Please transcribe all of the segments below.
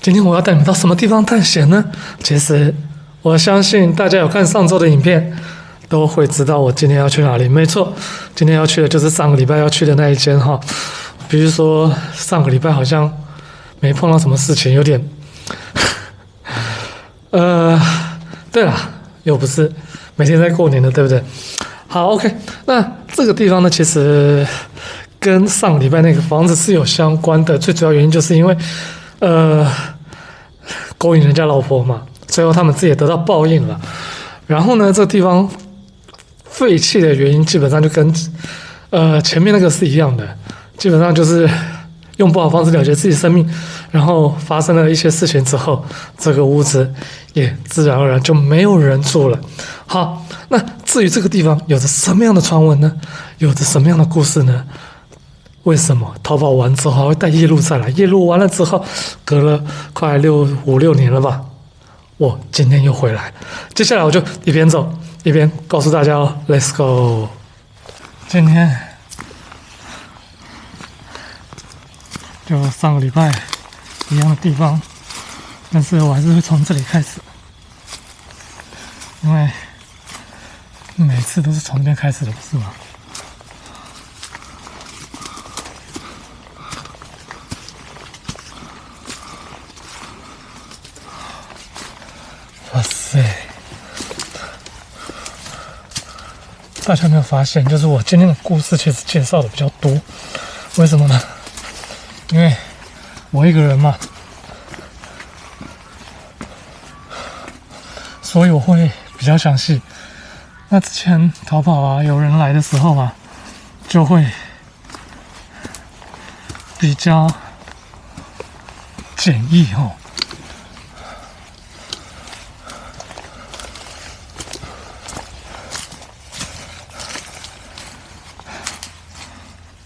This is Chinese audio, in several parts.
今天我要带你们到什么地方探险呢？其实我相信大家有看上周的影片，都会知道我今天要去哪里。没错，今天要去的就是上个礼拜要去的那一间哈。比如说上个礼拜好像没碰到什么事情，有点对了，又不是每天在过年的，对不对？好 ，OK， 那这个地方呢，其实跟上个礼拜那个房子是有相关的，最主要原因就是因为勾引人家老婆嘛，最后他们自己也得到报应了。然后呢，这个地方废弃的原因基本上就跟前面那个是一样的，基本上就是用不好方式了结自己生命，然后发生了一些事情之后，这个屋子也自然而然就没有人住了。好，那至于这个地方有着什么样的传闻呢？有着什么样的故事呢？为什么逃跑完之后还会带夜路再来？夜路完了之后，隔了快5、6年了吧，我今天又回来。接下来我就一边走一边告诉大家哦 ，Let's go。今天就上个礼拜一样的地方，但是我还是会从这里开始，因为每次都是从这边开始的，不是吗？哇塞！大家有没有发现，就是我今天的故事其实介绍的比较多，为什么呢？因为我一个人嘛，所以我会比较详细。那之前逃跑啊，有人来的时候啊，就会比较简易哦。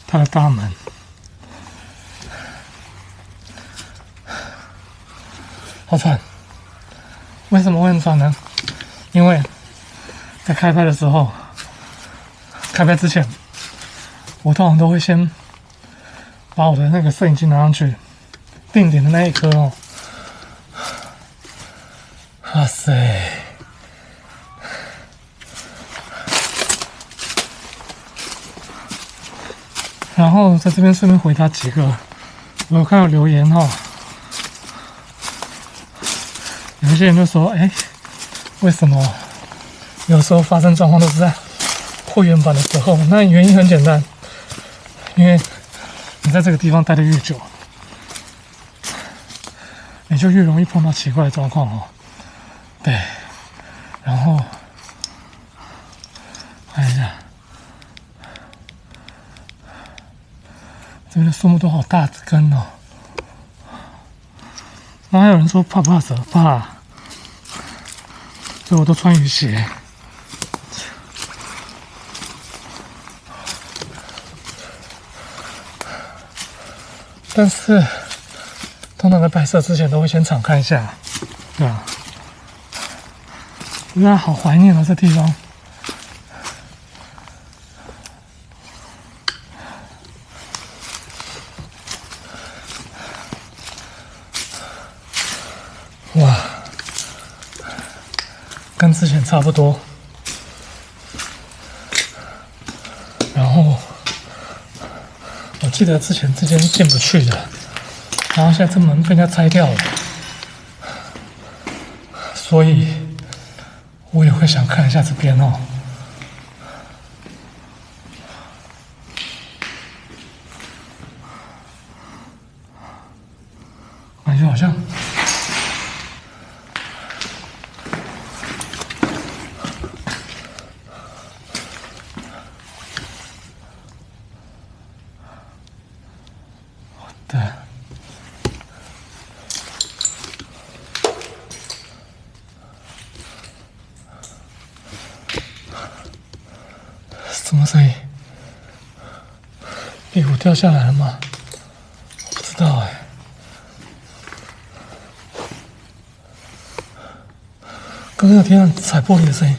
它的大门好喘，为什么会很喘呢？因为在开拍的时候，开拍之前，我通常都会先把我的那个摄影机拿上去，定点的那一颗哦。哇塞！然后在这边顺便回答几个，我有看到留言哦，有一些人就说：“哎，为什么有时候发生状况都是在会员版的时候？”那原因很简单，因为你在这个地方待得越久，你就越容易碰到奇怪的状况哦。对，然后看一下。这边的树木都好大根哦，然后还有人说怕不怕蛇？怕，所以我都穿雨鞋。但是通常在拍摄之前都会先敞看一下，对吧？原来好怀念啊，这地方。哇，跟之前差不多。然后我记得之前这间进不去的，然后现在这门被人家拆掉了，所以我也会想看一下这边哦。感觉好像。对，什么声音？壁虎掉下来了吗？我不知道哎。刚刚有听到踩玻璃的声音，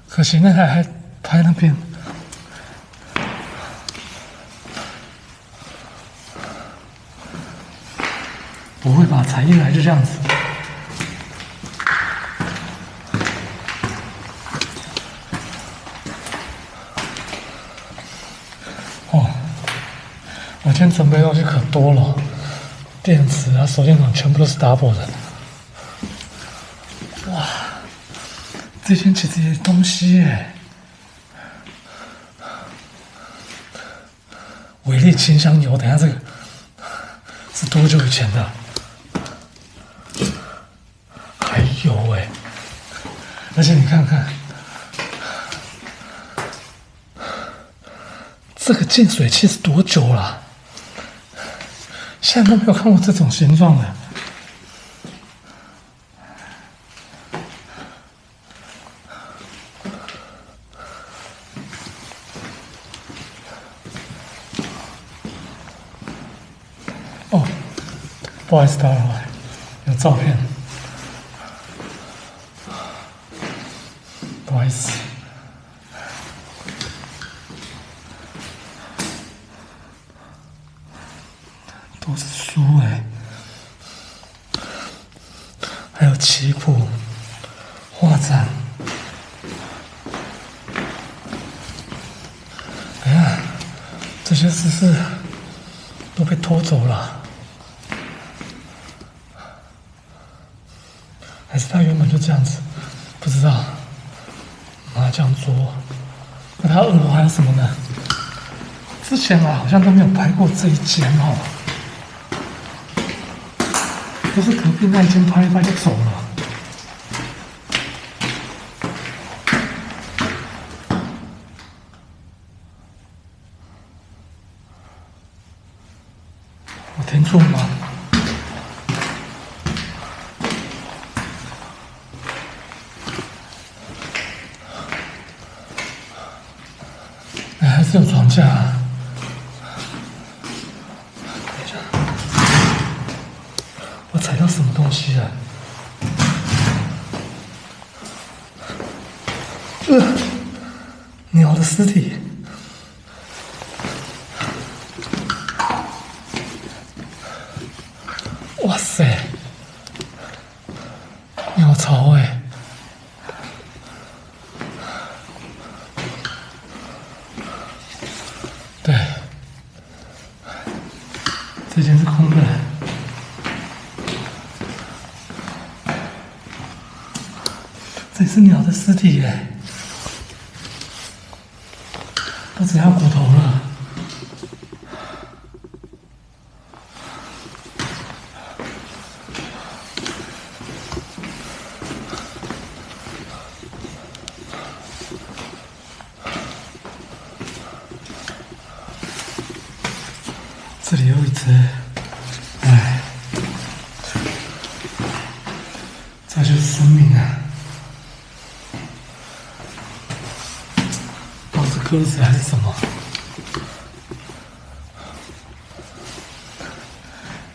可惜那台还拍那边。不会吧？才一来就这样子。哦，我今天准备的东西可多了，电池啊、手电筒全部都是 double 的。哇，这件其实也是东西耶。维力清香油，等一下这个是多久以前的？还有哎，而且你看看，这个净水器是多久了？现在都没有看过这种形状的。哦，不好意思打扰了，有照片，不好意思。都是书哎，还有棋谱、画展。哎呀，这些知识都被偷走了。还是他原本就这样子，不知道。麻将桌，那他二楼还有什么呢？之前啊，好像都没有拍过这一间哦，都是隔壁那一间拍一拍就走了。我听错了吗？还是有床架啊。等一下，我踩到什么东西了？鸟的尸体。哇塞，鸟巢哎！对，这间是空的。这是鸟的尸体耶，都只要骨头了。这里有一只，哎，这就是生命啊！不知道是鸽子还是什么。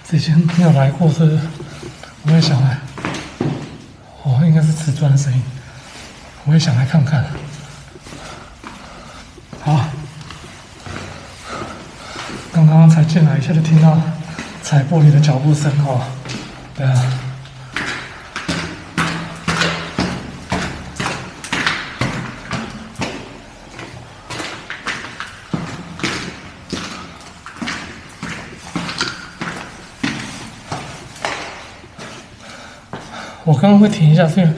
之前没有来过，所以我也想来。哦，应该是瓷砖的声音，我也想来看看。好。刚刚才进来，一下就听到踩玻璃的脚步声哦。对啊，我刚刚会停一下，是因为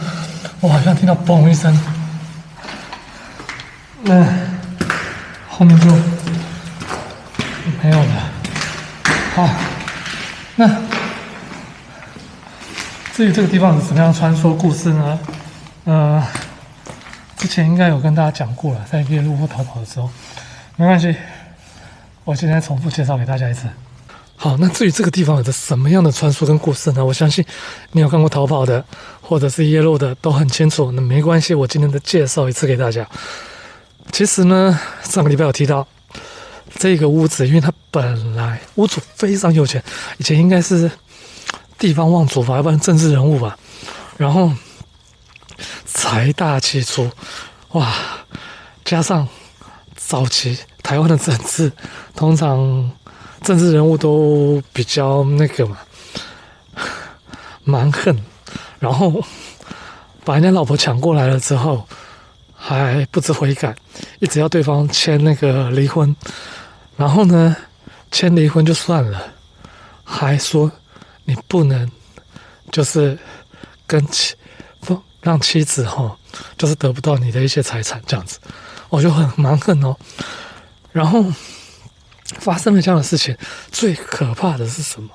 我好像听到嘣一声，那后面就没有了。好，那至于这个地方是怎么样穿梭故事呢？之前应该有跟大家讲过了，在夜路或逃跑的时候，没关系，我今天重复介绍给大家一次。好，那至于这个地方有着什么样的传说跟故事呢？我相信你有看过逃跑的，或者是夜路的，都很清楚。那没关系，我今天再介绍一次给大家。其实呢，上个礼拜有提到这个屋子，因为它本来屋主非常有钱，以前应该是地方望族吧，要不然政治人物吧。然后财大气粗，哇！加上早期台湾的政治，通常政治人物都比较那个嘛，蛮横，然后把人家老婆抢过来了之后，还不知悔改，一直要对方签那个离婚，然后呢，签离婚就算了，还说你不能就是跟不让妻子就是得不到你的一些财产这样子，我就很蛮横哦。然后发生了这样的事情，最可怕的是什么？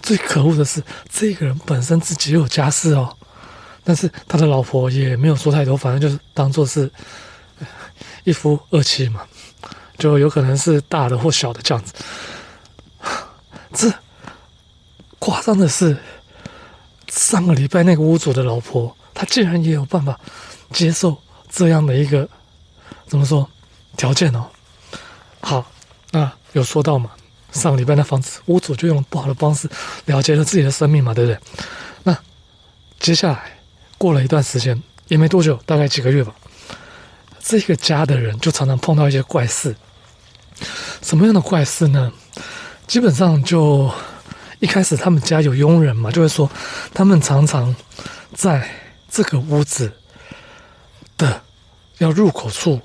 最可恶的是，这个人本身自己有家室哦，但是他的老婆也没有说太多，反正就是当做是一夫二妻嘛，就有可能是大的或小的这样子。这夸张的是，上个礼拜那个屋主的老婆，她竟然也有办法接受这样的一个怎么说条件哦。好，那有说到嘛，上个礼拜那房子屋主就用不好的方式了结了自己的生命嘛，对不对？那接下来过了一段时间，也没多久，大概几个月吧，这个家的人就常常碰到一些怪事。什么样的怪事呢？基本上就一开始他们家有佣人嘛，就会说他们常常在这个屋子的要入口处，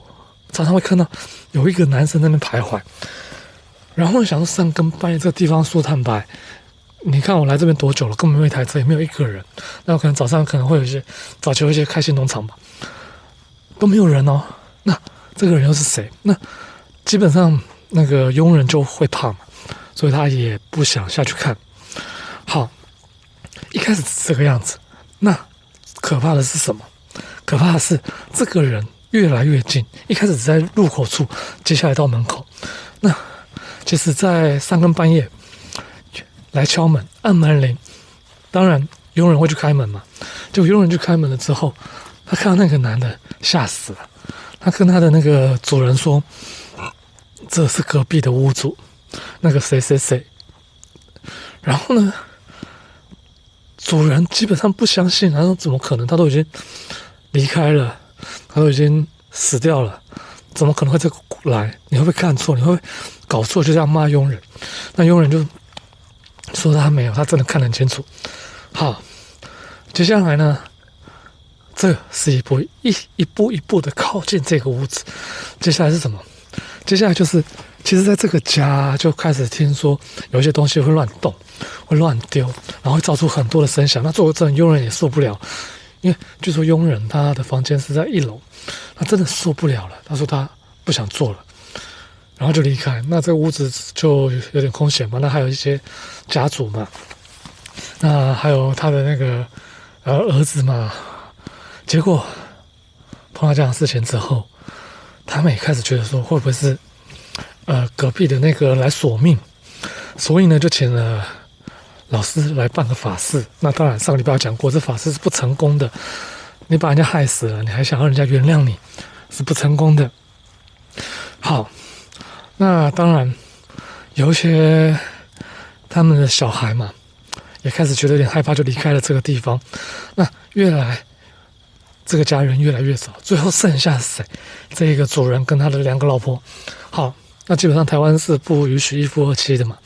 常常会看到有一个男生在那边徘徊。然后想说三更半夜这个地方说坦白，你看我来这边多久了，根本没有一台车，也没有一个人。那可能早上可能会有一些早期有一些开心农场吧，都没有人哦。那这个人又是谁？那基本上那个佣人就会怕嘛，所以他也不想下去看。好，一开始是这个样子。那可怕的是什么？可怕的是这个人越来越近，一开始只在入口处，接下来到门口。那其实在三更半夜来敲门，按门铃，当然佣人会去开门嘛。就佣人去开门了之后，他看到那个男的吓死了，他跟他的那个主人说，这是隔壁的屋主，那个谁谁谁。然后呢，主人基本上不相信，他说怎么可能？他都已经离开了，他都已经死掉了，怎么可能会再来？你会不会看错？你会不会搞错？就这样骂佣人。那佣人就说他没有，他真的看得很清楚。好，接下来呢，这是一步一步的靠近这个屋子。接下来是什么？接下来就是，其实在这个家就开始听说有一些东西会乱动，会乱丢，然后会造出很多的声响。那作为这种佣人也受不了，因为据说佣人他的房间是在1楼，他真的受不了了。他说他不想做了，然后就离开。那这个屋子就有点空闲嘛，那还有一些家族嘛，那还有他的那个儿子嘛。结果碰到这样的事情之后，他们也开始觉得说，会不会是隔壁的那个来索命？所以呢，就请了老师来办个法事。那当然，上个礼拜有讲过，这法事是不成功的。你把人家害死了，你还想让人家原谅你，是不成功的。好，那当然有一些他们的小孩嘛，也开始觉得有点害怕，就离开了这个地方。那这个家人越来越少，最后剩下谁？这一个主人跟他的2个老婆。好，那基本上台湾是不允许一夫二妻的嘛，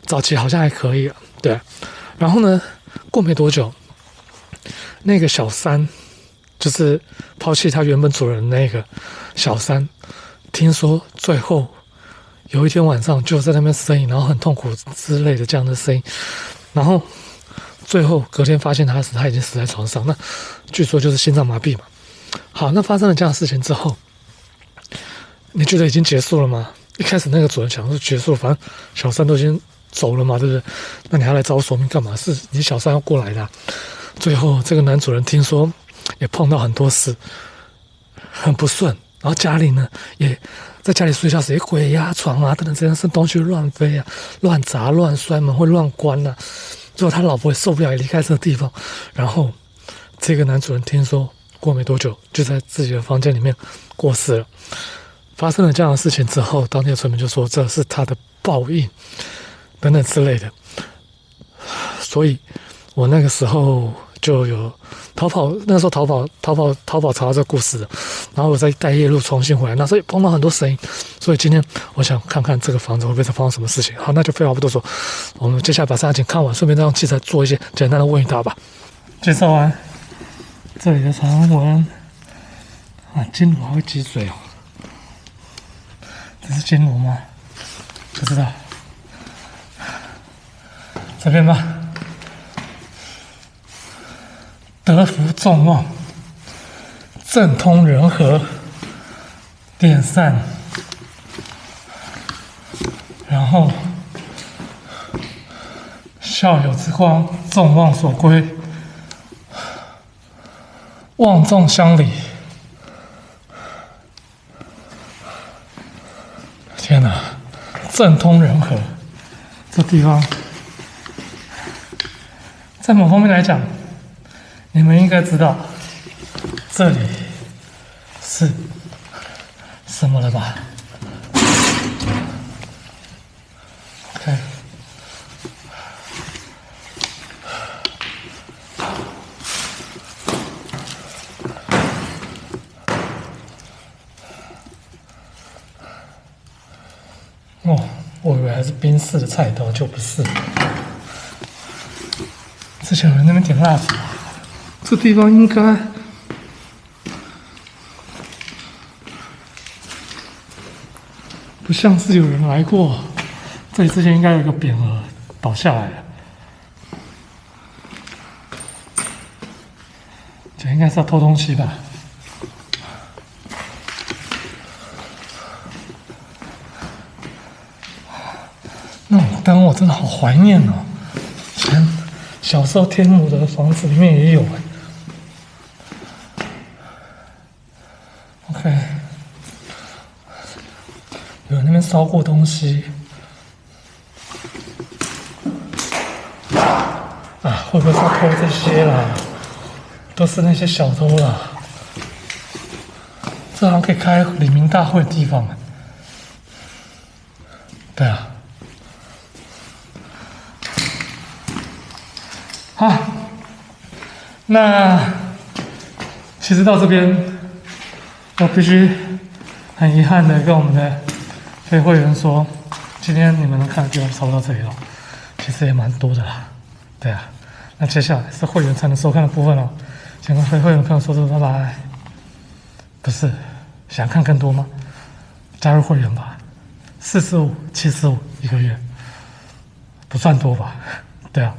早期好像还可以啊，对。然后呢，过没多久，那个小三，就是抛弃他原本主人的那个小三，听说最后有一天晚上就在那边呻吟，然后很痛苦之类的这样的声音，然后最后隔天发现他已经死在床上，那据说就是心脏麻痹嘛。好，那发生了这样的事情之后，你觉得已经结束了吗？一开始那个主人想说结束了，反正小三都已经走了嘛，对不对？那你还来找我索命干嘛？是你小三要过来的啊。最后这个男主人听说也碰到很多事，很不顺，然后家里呢也在家里睡觉时也鬼压床啊，等等这样，是东西乱飞啊，乱砸乱摔，门会乱关啊。最后他老婆也受不了，也离开这个地方。然后这个男主人听说过没多久就在自己的房间里面过世了。发生了这样的事情之后，当地的村民就说这是他的报应等等之类的。所以我那个时候就有那时候淘宝查到这个故事的，然后我再带夜路重新回来，那时候也碰到很多声音，所以今天我想看看这个房子会不会再发生什么事情。好，那就废话不多说，我们接下来把3景看完，顺便再用器材做一些简单的问答吧。介绍完这里的传闻啊，金锣还会积水哦，这是金锣吗？不知道，这边吧。德福众望，政通人和，电扇，然后孝有之光，众望所归，望众乡里。天哪，政通人和，这地方在某方面来讲，你们应该知道这里是什么了吧 ？OK， 哦，我以为还是宾士的菜刀，就不是。之前有人那边点蜡烛，这地方应该不像是有人来过。这里之前应该有一个匾额倒下来了，这应该是要偷东西吧？那种灯我真的好怀念哦，以前小时候天母的房子里面也有哎。OK， 有人那边烧过东西啊，会不会是要偷这些啦？都是那些小偷啦。这好像可以开黎明大会的地方啊。对啊。好，那其实到这边，我必须很遗憾的跟我们的非会员说，今天你们能看的地方差不多到这里了，其实也蛮多的啦。对啊，那接下来是会员才能收看的部分哦，想跟非会员的朋友说声拜拜。不是，想看更多吗？加入会员吧，45、75一个月，不算多吧？对啊。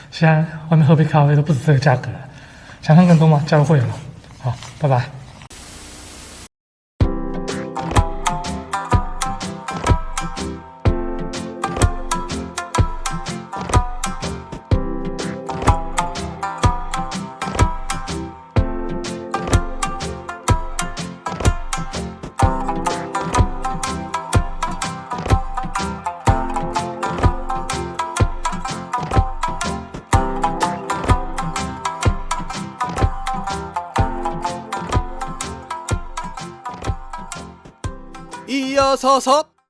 现在外面喝杯咖啡都不止这个价格了，想看更多吗？加入会员了。好，拜拜。咿呀嚓嚓。